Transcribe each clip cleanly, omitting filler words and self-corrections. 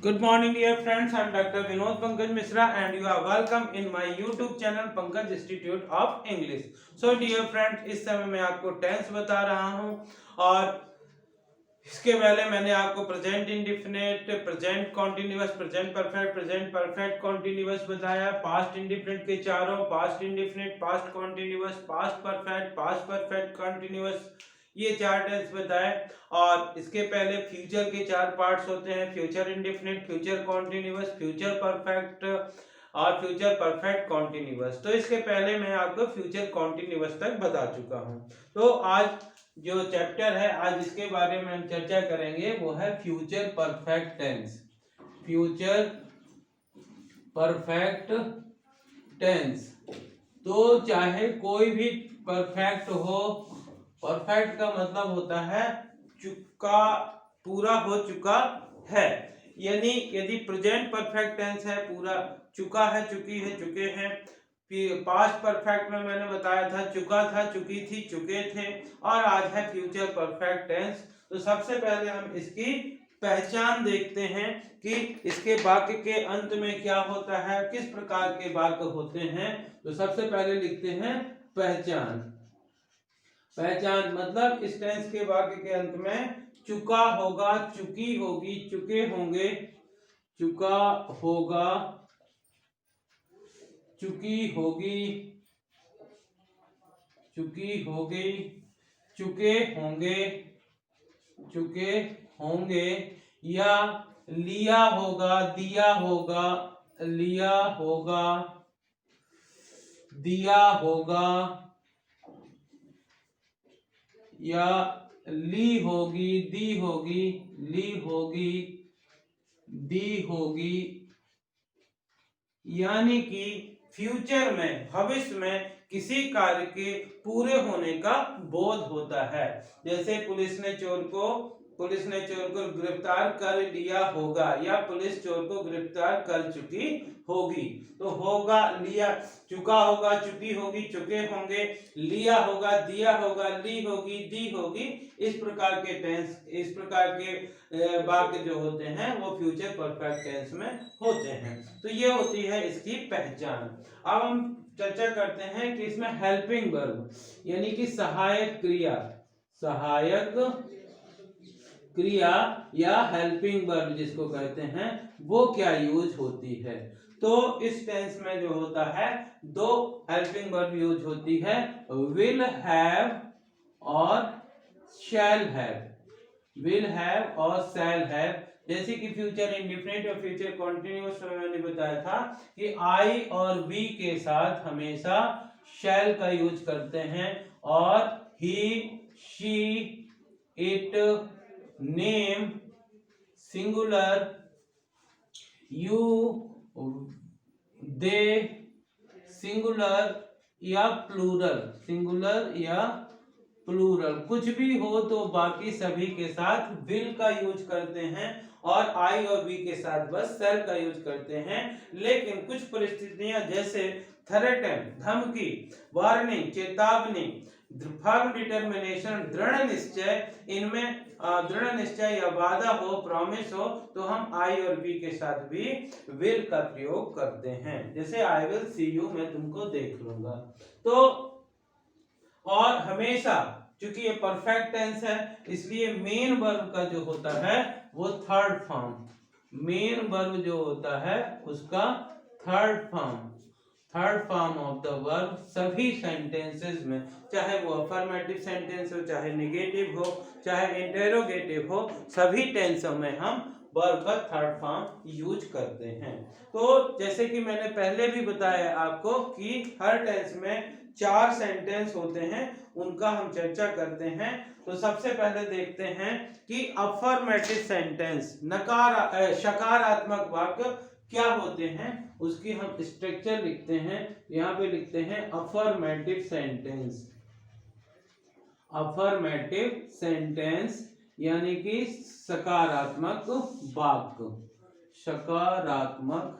Good morning, dear friends. I am Dr. Vinod Pankaj Mishra, and you are welcome in my YouTube channel Pankaj Institute of English. So, dear friends, इस समय मैं आपको tense बता रहा हूँ और इसके पहले मैंने आपको present indefinite, present continuous, present perfect continuous बताया। पास्ट इंडिफिनिट के चारों, past indefinite, past continuous, past perfect continuous, ये चार टेंस बताए। और इसके पहले फ्यूचर के चार पार्ट्स होते हैं, future indefinite, future continuous, future perfect और फ्यूचर परफेक्ट कॉन्टिन्यूअस। तो इसके पहले मैं आपको फ्यूचर कॉन्टिन्यूअस तक बता चुका हूं। तो आज जो चैप्टर है, आज इसके बारे में हम चर्चा करेंगे, वो है future perfect tense. Future perfect tense. तो चाहे कोई भी परफेक्ट हो, परफेक्ट का मतलब होता है चुका, पूरा हो चुका है। यानी यदि प्रेजेंट परफेक्ट टेंस है, पूरा चुका है, चुकी है, चुके हैं। पास्ट परफेक्ट में मैंने बताया था चुका था, चुकी थी, चुके थे। और आज है फ्यूचर परफेक्ट टेंस। तो सबसे पहले हम इसकी पहचान देखते हैं कि इसके वाक्य के अंत में क्या होता है, किस प्रकार के वाक्य होते हैं। तो सबसे पहले लिखते हैं पहचान। पहचान मतलब इस टेंस के वाक्य के अंत में चुका होगा, चुकी होगी, चुके होंगे, चुका होगा, चुकी होगी, चुकी होगी, चुके होंगे, चुके होंगे, या लिया होगा, दिया होगा, लिया होगा, दिया होगा, या ली होगी, दी होगी, ली होगी, दी होगी। यानी कि फ्यूचर में, भविष्य में किसी कार्य के पूरे होने का बोध होता है। जैसे पुलिस ने चोर को गिरफ्तार कर लिया होगा, या पुलिस चोर को गिरफ्तार कर चुकी होगी। तो होगा, लिया, चुका होगा, चुकी होगी, चुके होंगे, लिया होगा, दिया होगा, ली होगी, दी होगी। इस प्रकार के टेंस, इस प्रकार के वाक्य जो होते हैं वो फ्यूचर परफेक्ट टेंस में होते हैं। तो ये होती है इसकी पहचान। अब हम चर्चा करते हैं कि इसमें हेल्पिंग वर्ब यानी कि सहायक क्रिया, सहायक क्रिया या हेल्पिंग वर्ब जिसको कहते हैं, वो क्या यूज होती है। तो इस टेंस में जो होता है, दो हेल्पिंग वर्ब यूज होती है, विल हैव और शैल हैव। विल हैव और शैल हैव। जैसे कि फ्यूचर इंडिफिनिट और फ्यूचर कॉन्टिन्यूअस में मैंने बताया था कि आई और वी के साथ हमेशा शैल का यूज करते हैं, और he, she, it, name, singular, you, they, singular या प्लूरल, सिंगुलर या प्लूरल, कुछ भी हो तो बाकी सभी के साथ विल का यूज करते हैं, और आई और वी के साथ बस सेल का यूज करते हैं। लेकिन कुछ परिस्थितियां जैसे थ्रेटन, धमकी, वार्निंग, चेतावनी, फर्म डिटर्मिनेशन, दृढ़ निश्चय, इनमें दृढ़ निश्चय या वादा हो, प्रॉमिस हो, तो हम आई और वी के साथ भी विल का प्रयोग करते हैं। जैसे आई विल सी यू, मैं तुमको देख लूंगा। तो और हमेशा, क्योंकि ये परफेक्ट टेंस है, इसलिए मेन वर्ब का जो होता है वो थर्ड फॉर्म, मेन वर्ब जो होता है उसका third form of the verb सभी सेंटेंसेस में, चाहे वो अफर्मेटिव सेंटेंस हो, चाहे नेगेटिव हो, चाहे इंटेरोगेटिव हो, सभी टेंसों में हम वर्ब का थर्ड फॉर्म यूज करते हैं। तो जैसे कि मैंने पहले भी बताया आपको कि हर टेंस में चार सेंटेंस होते हैं, उनका हम चर्चा करते हैं। तो सबसे पहले देखते हैं कि अफर्मेटिव सेंटेंस, सकारात्मक वाक्य क्या होते हैं, उसकी हम स्ट्रक्चर लिखते हैं। यहां पे लिखते हैं अफर्मेटिव सेंटेंस। अफर्मेटिव सेंटेंस यानी कि सकारात्मक वाक्य, सकारात्मक,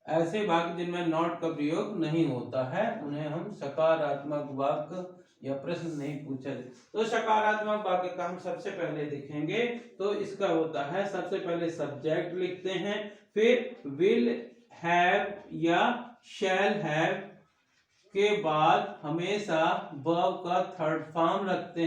ऐसे वाक्य जिनमें नॉट का प्रयोग नहीं होता है उन्हें हम सकारात्मक वाक्य या प्रश्न नहीं पूछा जाए। तो सकारात्मक वाक्य का हम सबसे पहले देखेंगे। तो इसका होता है, सबसे पहले सब्जेक्ट लिखते हैं, फिर विल हैव या शैल हैव के बाद हमेशा वर्ब का थर्ड फॉर्म रखते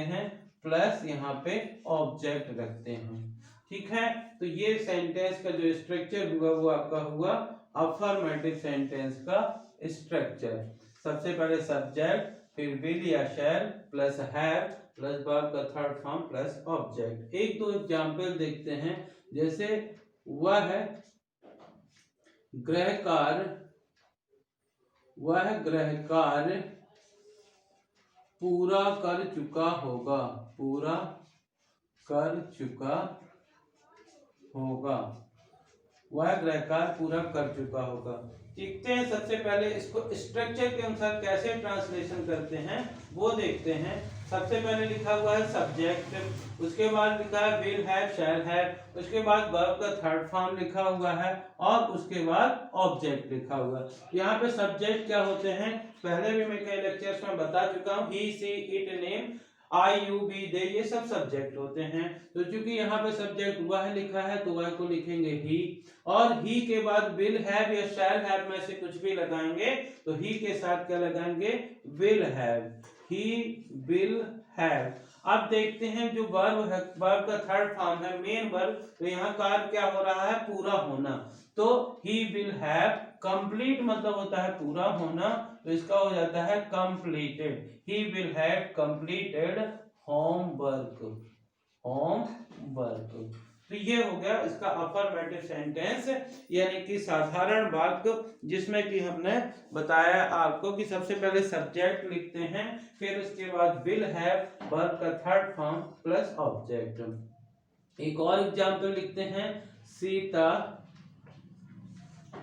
हैं, प्लस यहाँ पे ऑब्जेक्ट रखते हैं। ठीक है, तो ये सेंटेंस का जो स्ट्रक्चर हुआ वो आपका हुआ अफर्मेटिव सेंटेंस का स्ट्रक्चर। सबसे पहले सब्जेक्ट, फिर विल या शैल, प्लस हैव, प्लस वर्ब का थर्ड फॉर्म, प्लस ऑब्जेक्ट। एक दो एग्जांपल देखते हैं। जैसे वह गृह कार्य पूरा कर चुका होगा, वह गृह कार्य पूरा कर चुका होगा। देखते हैं सबसे पहले इसको स्ट्रक्चर के अनुसार कैसे ट्रांसलेशन करते हैं वो देखते हैं। सबसे पहले लिखा हुआ है सब्जेक्ट, उसके बाद लिखा है विल हैव, शैल हैव, उसके बाद वर्ब का थर्ड फॉर्म लिखा हुआ है और उसके बाद ऑब्जेक्ट लिखा हुआ है। यहाँ पे सब्जेक्ट क्या होते हैं, पहले भी मैं कई लेक्चर्स में बता चुका हूँ। He, she, it, name, I, you, we, they, ये सब सब्जेक्ट होते हैं। तो चूंकि यहाँ पे सब्जेक्ट वह लिखा है तो वह को लिखेंगे ही, और ही के बाद विल हैव या शैल हैव में से कुछ भी लगाएंगे तो ही के साथ क्या लगाएंगे, will have, he will have. अब देखते हैं जो वर्ब है, वर्ब का थर्ड फॉर्म है मेन वर्ब, तो यहाँ कार्य क्या हो रहा है, पूरा होना। तो ही विल हैव कंप्लीट मतलब होता है पूरा होना, तो इसका हो जाता है completed. He will have completed homework. तो ये हो गया इसका अफर्मेटिव सेंटेंस, यानी कि साधारण वाक्य, जिसमें कि हमने बताया आपको कि सबसे पहले सब्जेक्ट लिखते हैं, फिर उसके बाद विल हैव, वर्ब का थर्ड फॉर्म, प्लस ऑब्जेक्ट। एक और एग्जांपल लिखते हैं, सीता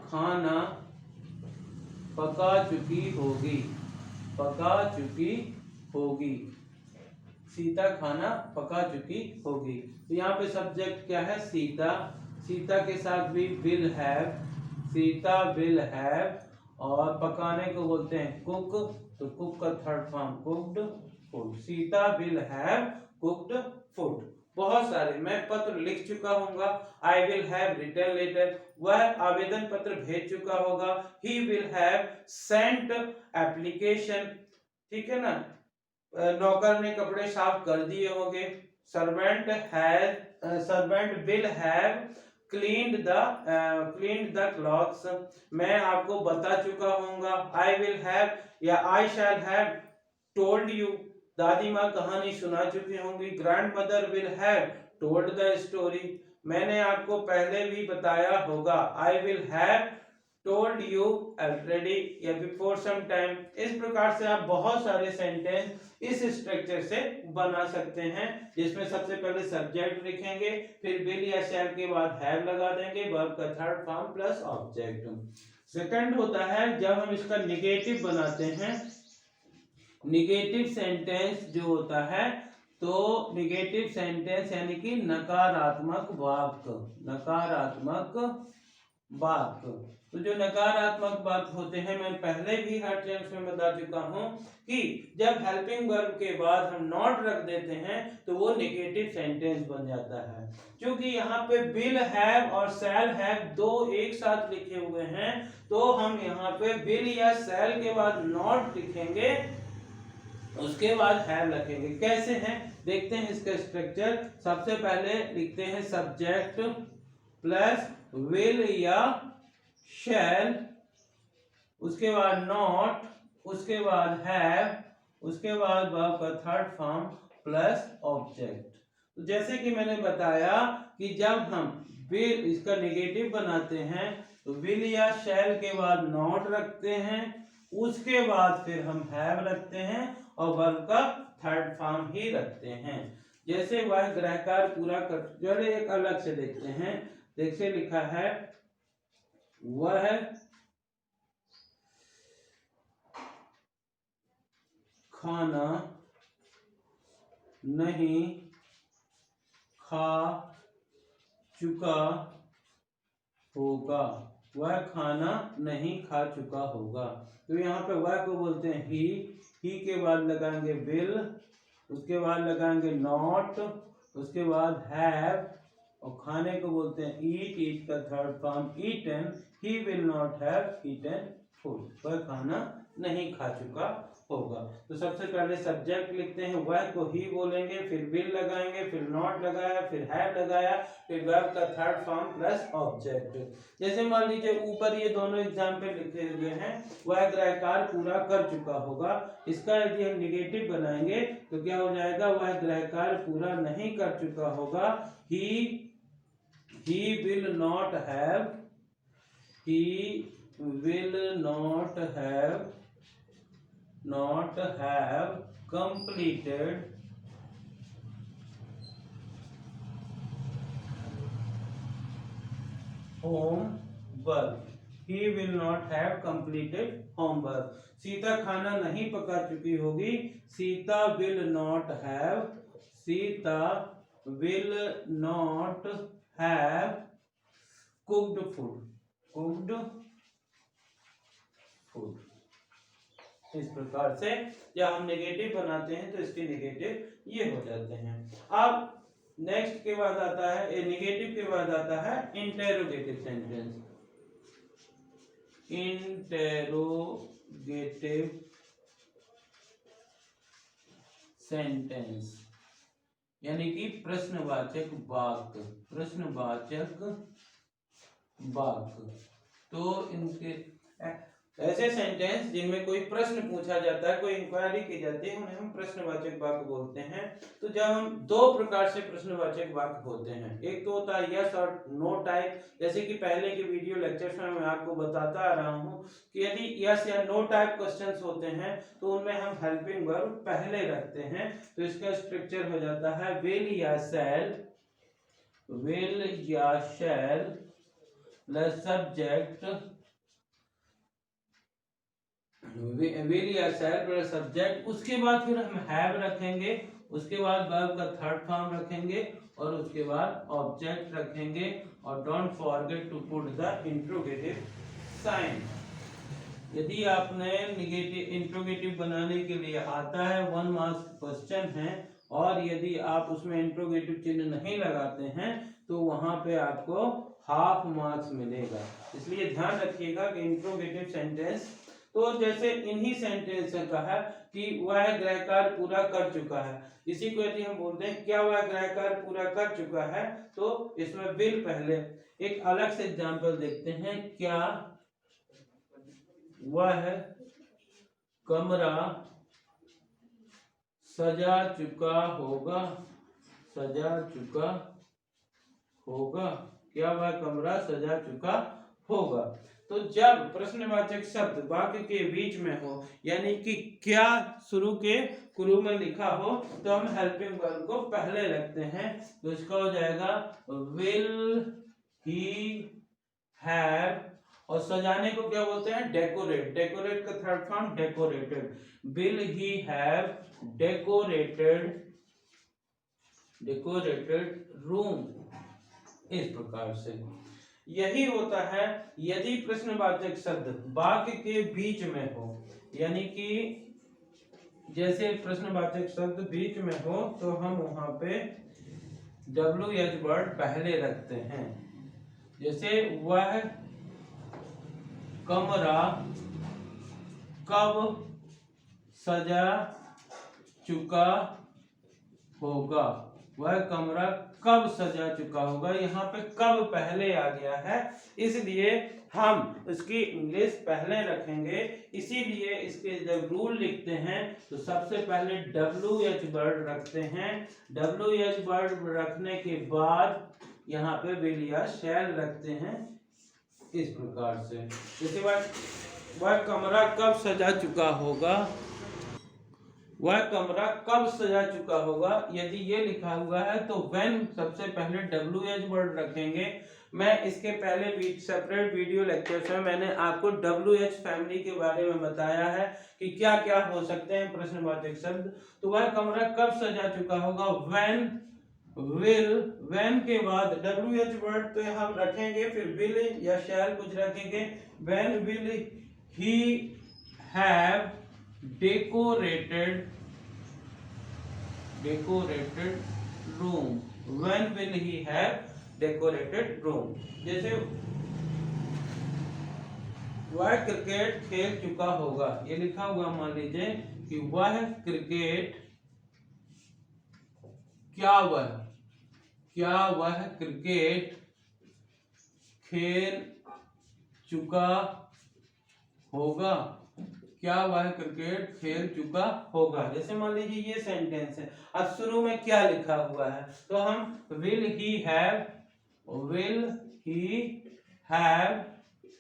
खाना पका चुकी होगी, सीता खाना पका चुकी होगी। तो यहाँ पे सब्जेक्ट क्या है, सीता, सीता के साथ भी will have, Sita will have, और पकाने को बोलते हैं कुक, तो कुक का third form cooked food, Sita will have cooked food. बहुत सारे मैं पत्र लिख चुका हूँगा, I will have written letter, वह आवेदन पत्र भेज चुका होगा, he will have sent application, ठीक है ना, नौकर ने कपड़े साफ कर दिए होंगे, servant will have cleaned the clothes, मैं आपको बता चुका हूँगा, आई विल हैव या आई शैल हैव टोल्ड यू, दादी माँ कहानी सुना चुकी होंगी, grandmother will have told the story, मैंने आपको पहले भी बताया होगा, आई will have told you already या बिफोर सम टाइम। इस प्रकार से आप बहुत सारे सेंटेंस इस स्ट्रक्चर से बना सकते हैं, जिसमें सबसे पहले सब्जेक्ट लिखेंगे, फिर विल या शैल के बाद हैव लगा देंगे, वर्ब का third form plus object. Second होता है जब हम इसका निगेटिव बनाते हैं, निगेटिव सेंटेंस जो होता है, तो निगेटिव सेंटेंस यानी कि नकारात्मक वाक्य। तो जो नकारात्मक वाक्य होते हैं, मैं पहले भी हर टेंस में बता चुका हूं कि जब हेल्पिंग वर्ब के बाद हम नॉट रख देते हैं तो वो नेगेटिव सेंटेंस बन जाता है। क्योंकि यहाँ पे विल हैव और शैल हैव दो एक साथ लिखे हुए हैं, तो हम यहाँ पे विल या शैल के बाद नॉट लिखेंगे, उसके बाद हैव रखेंगे। कैसे हैं देखते हैं इसका स्ट्रक्चर। सबसे पहले लिखते हैं सब्जेक्ट प्लस विल या शैल, उसके बाद नॉट, उसके बाद हैव, उसके बाद वर्ब का थर्ड फॉर्म प्लस ऑब्जेक्ट। तो जैसे कि मैंने बताया कि जब हम विल इसका नेगेटिव बनाते हैं तो विल या शैल के बाद नॉट रखते हैं, उसके बाद फिर हम हैव रखते हैं और वर्ब का थर्ड फॉर्म ही रखते हैं। जैसे वह गृह कार्य पूरा कर, चलिए एक अलग से देखते हैं। देखिए लिखा है वह खाना नहीं खा चुका होगा, वह खाना नहीं खा चुका होगा। तो यहाँ पे वह को बोलते हैं ही के बाद लगाएंगे विल, उसके बाद लगाएंगे नॉट, उसके बाद हैव, और खाने को बोलते हैं ईट का third form eaten. He will not have eaten food, वह खाना नहीं खा चुका होगा। तो सबसे पहले सब्जेक्ट लिखते हैं, वह को ही बोलेंगे, फिर विल लगाएंगे, फिर नॉट लगाया, फिर हैव लगाया, फिर वर्ब का थर्ड फॉर्म प्लस ऑब्जेक्ट। जैसे मान लीजिए ऊपर ये दोनों एग्जाम्पल लिखे हुए हैं, वह गृहकार्य पूरा कर चुका होगा। इसका यदि हम निगेटिव बनाएंगे तो क्या हो जाएगा, वह गृहकार्य पूरा नहीं कर चुका होगा। he will not have completed homework। He will not have completed homework। Sita खाना नहीं पका चुकी होगी। Sita will not have cooked food। इस प्रकार से जब हम नेगेटिव बनाते हैं तो इसके नेगेटिव ये हो जाते हैं। अब नेक्स्ट के बाद आता है, नेगेटिव के बाद आता है इंटेरोगेटिव सेंटेंस। यानी कि प्रश्नवाचक वाक्य। तो इनके ऐसे सेंटेंस जिनमें कोई प्रश्न पूछा जाता है, कोई इंक्वायरी की जाती है, उन्हें हम प्रश्नवाचक वाक्य बोलते हैं। तो जब हम दो प्रकार से प्रश्नवाचक वाक्य होते हैं, एक तो होता है यस और नो टाइप। जैसे कि पहले के वीडियो लेक्चर्स में मैं आपको बताता आ रहा हूं कि यदि यस या नो टाइप क्वेश्चंस होते हैं तो उनमें हम हेल्पिंग वर्ब पहले रखते हैं। तो इसका स्ट्रक्चर हो जाता है विल या शैल प्लस सब्जेक्ट, विल या शैल प्लस सब्जेक्ट, उसके बाद फिर हम हैव रखेंगे, उसके बाद वर्ब का थर्ड फॉर्म रखेंगे, और उसके बाद ऑब्जेक्ट रखेंगे। और don't forget to put the interrogative sign. यदि आपने नेगेटिव इंट्रोगेटिव बनाने के लिए आता है, 1 मार्क्स क्वेश्चन है, और यदि आप उसमें इंट्रोगेटिव चिन्ह नहीं लगाते हैं तो वहां पे आपको हाफ मार्क्स मिलेगा। इसलिए ध्यान रखिएगा कि इंट्रोगेटिव सेंटेंस, तो जैसे इन्हीं सेंटेंस से कहा कि वह गृहकार्य पूरा कर चुका है, इसी को यदि हम बोलते हैं क्या वह गृहकार्य पूरा कर चुका है, तो इसमें विल पहले। एक अलग से एग्जांपल देखते हैं, क्या वह कमरा सजा चुका होगा। क्या वह कमरा सजा चुका होगा। तो जब प्रश्नवाचक शब्द वाक्य के बीच में हो, यानी कि क्या शुरू में लिखा हो, तो हम हेल्पिंग वर्ब को पहले रखते हैं। तो इसका हो जाएगा विल ही हैव, और सजाने को क्या बोलते हैं, डेकोरेट का third form decorated. Will he have decorated room. इस प्रकार से यही होता है यदि प्रश्नवाचक शब्द वाक्य के बीच में हो, यानी कि जैसे प्रश्नवाचक शब्द बीच में हो तो हम वहां पे WH वर्ड पहले रखते हैं। जैसे वह कमरा कब सजा चुका होगा। वह कमरा कब सजा चुका होगा, यहाँ पे कब पहले आ गया है, इसलिए हम इसकी इंग्लिश पहले रखेंगे। इसीलिए इसके जब रूल लिखते हैं तो सबसे पहले WH वर्ड रखते हैं। WH वर्ड रखने के बाद यहाँ पे विल या शैल रखते हैं। इस प्रकार से जैसे वह कमरा कब सजा चुका होगा, वह कमरा कब सजा चुका होगा, यदि ये लिखा हुआ है तो when सबसे पहले WH वर्ड रखेंगे। मैं इसके पहले सेपरेट वीडियो लेक्चर्स में मैंने आपको WH फैमिली के बारे में बताया है कि क्या क्या हो सकते हैं प्रश्नवाचक शब्द। तो वह कमरा कब सजा चुका होगा, when विल, व्हेन के बाद WH वर्ड तो हम रखेंगे, फिर विल या शैल कुछ रखेंगे। When will he have decorated room, when will he have decorated room. जैसे वह क्रिकेट खेल चुका होगा, ये लिखा हुआ, मान लीजिए कि वह क्रिकेट, क्या वह क्रिकेट खेल चुका होगा, क्या वह क्रिकेट खेल चुका होगा। जैसे मान लीजिए ये सेंटेंस है, अब शुरू में क्या लिखा हुआ है, तो हम will he have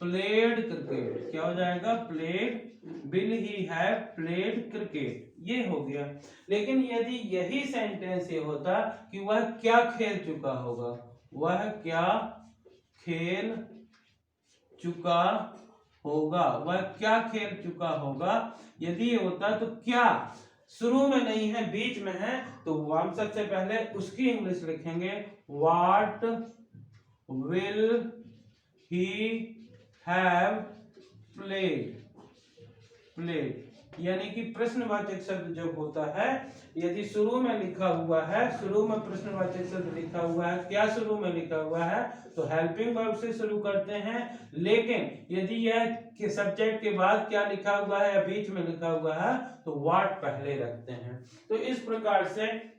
played cricket, क्या हो जाएगा, played, will he have played cricket, ये हो गया। लेकिन यदि यही सेंटेंस ये होता कि वह क्या खेल चुका होगा, वह क्या खेल चुका होगा, वह क्या खेल चुका होगा, यदि ये होता तो क्या शुरू में नहीं है, बीच में है, तो हम सबसे पहले उसकी इंग्लिश लिखेंगे, what will he have played, यानी कि प्रश्नवाचक शब्द जब होता है, यदि शुरू में लिखा हुआ है, शुरू में प्रश्नवाचक शब्द लिखा हुआ है, क्या शुरू में लिखा हुआ है, तो हेल्पिंग वर्ब से शुरू करते हैं। लेकिन यदि यह सब्जेक्ट के बाद क्या लिखा हुआ है या बीच में लिखा हुआ है, तो व्हाट पहले रखते हैं। तो इस प्रकार से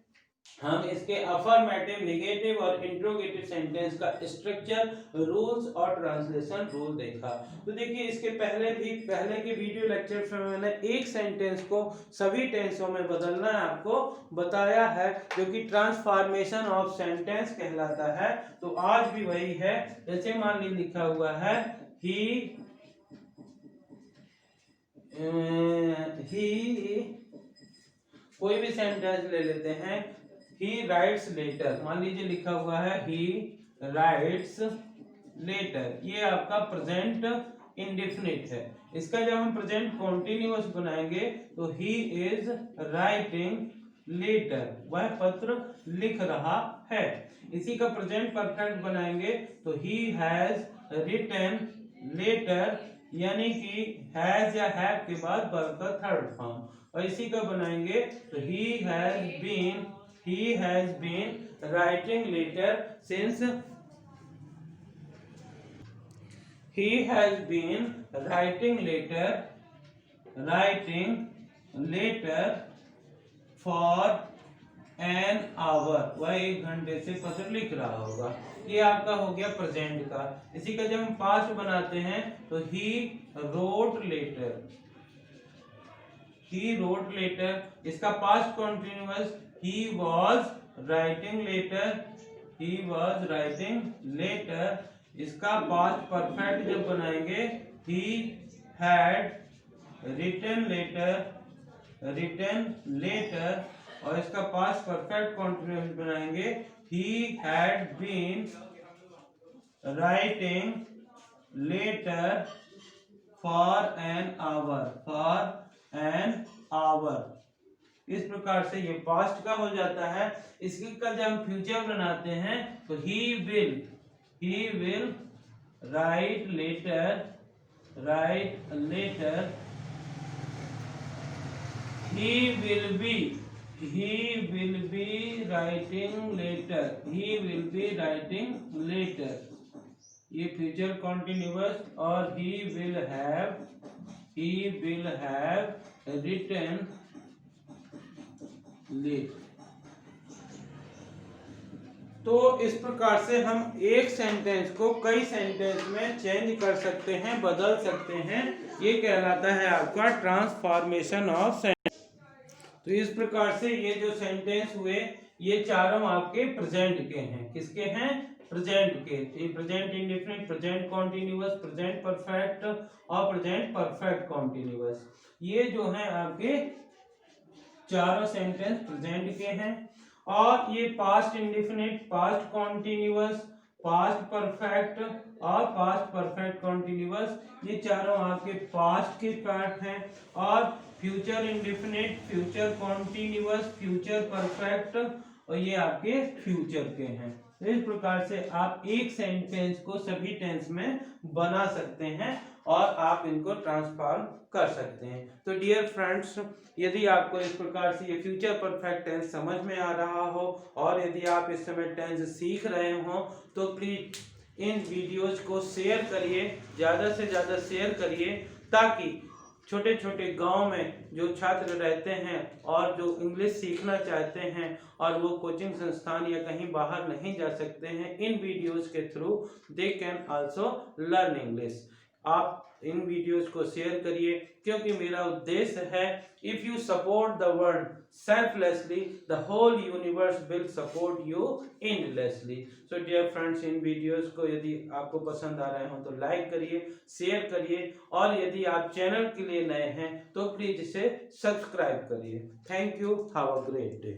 हम इसके अफर्मेटिव, नेगेटिव और इंट्रोगेटिव सेंटेंस का स्ट्रक्चर, रूल्स और ट्रांसलेशन रूल देखा। तो देखिए इसके पहले के वीडियो लेक्चर में मैंने एक सेंटेंस को सभी टेंसों में बदलना आपको बताया है, जो कि ट्रांसफॉर्मेशन ऑफ सेंटेंस कहलाता है। तो आज भी वही है। जैसे मान ली लिखा हुआ है ही कोई भी सेंटेंस ले लेते हैं, he writes later, मान लीजिए लिखा हुआ है he writes later, ये आपका प्रेजेंट इंडेफिनिट है। इसका जब हम प्रेजेंट कॉन्टिन्यूअस बनाएंगे तो he is writing later, वह पत्र लिख रहा है। इसी का प्रेजेंट परफेक्ट बनाएंगे तो he has written later, यानी कि हैज या हैव के बाद वर्ब का थर्ड फॉर्म। और इसी का बनाएंगे तो he has been writing later since for an hour, वह 1 घंटे से पत्र लिख रहा होगा। ये आपका हो गया प्रेजेंट का। इसी का जब हम पास्ट बनाते हैं तो he wrote later, इसका past continuous he was writing later, इसका पास्ट परफेक्ट जब बनाएंगे he had written later, और इसका पास्ट परफेक्ट कॉन्टिन्यूअस बनाएंगे he had been writing later for an hour। इस प्रकार से ये पास्ट का हो जाता है। इसके का जब हम फ्यूचर बनाते हैं तो he will write later, he will be writing later, ये फ्यूचर कॉन्टिन्यूअस, और he will have written later। तो इस प्रकार से हम एक सेंटेंस को कई सेंटेंस में चेंज कर सकते हैं, बदल सकते हैं। ये कहलाता है आपका ट्रांसफॉर्मेशन ऑफ सेंटेंस। तो इस प्रकार से ये जो सेंटेंस हुए, ये चारों आपके प्रेजेंट के हैं। किसके हैं? प्रेजेंट के। Present indefinite, present continuous, present perfect और प्रेजेंट परफेक्ट कॉन्टिन्यूअस, ये जो है आपके चारों सेंटेंस प्रेजेंट के हैं। और ये past indefinite, past continuous, past perfect और पास्ट परफेक्ट कॉन्टिन्यूअस, ये चारों आपके पास्ट के पार्ट हैं। और future indefinite, future continuous, future perfect और ये आपके फ्यूचर के हैं। तो इस प्रकार से आप एक सेंटेंस को सभी टेंस में बना सकते हैं और आप इनको ट्रांसफॉर्म कर सकते हैं। तो डियर फ्रेंड्स, यदि आपको इस प्रकार से ये फ्यूचर परफेक्ट टेंस समझ में आ रहा हो और यदि आप इस समय टेंस सीख रहे हो तो प्लीज इन वीडियोज को शेयर करिए, ज़्यादा से ज़्यादा शेयर करिए, ताकि छोटे छोटे गांव में जो छात्र रहते हैं और जो इंग्लिश सीखना चाहते हैं और वो कोचिंग संस्थान या कहीं बाहर नहीं जा सकते हैं, इन वीडियोस के through they can also learn English. आप इन वीडियोस को शेयर करिए, क्योंकि मेरा उद्देश्य है, if you support the world selflessly the whole universe will support you endlessly. So dear friends, इन वीडियोस को यदि आपको पसंद आ रहे हो तो लाइक करिए, शेयर करिए, और यदि आप चैनल के लिए नए हैं तो प्लीज इसे सब्सक्राइब करिए। Thank you, have a great day.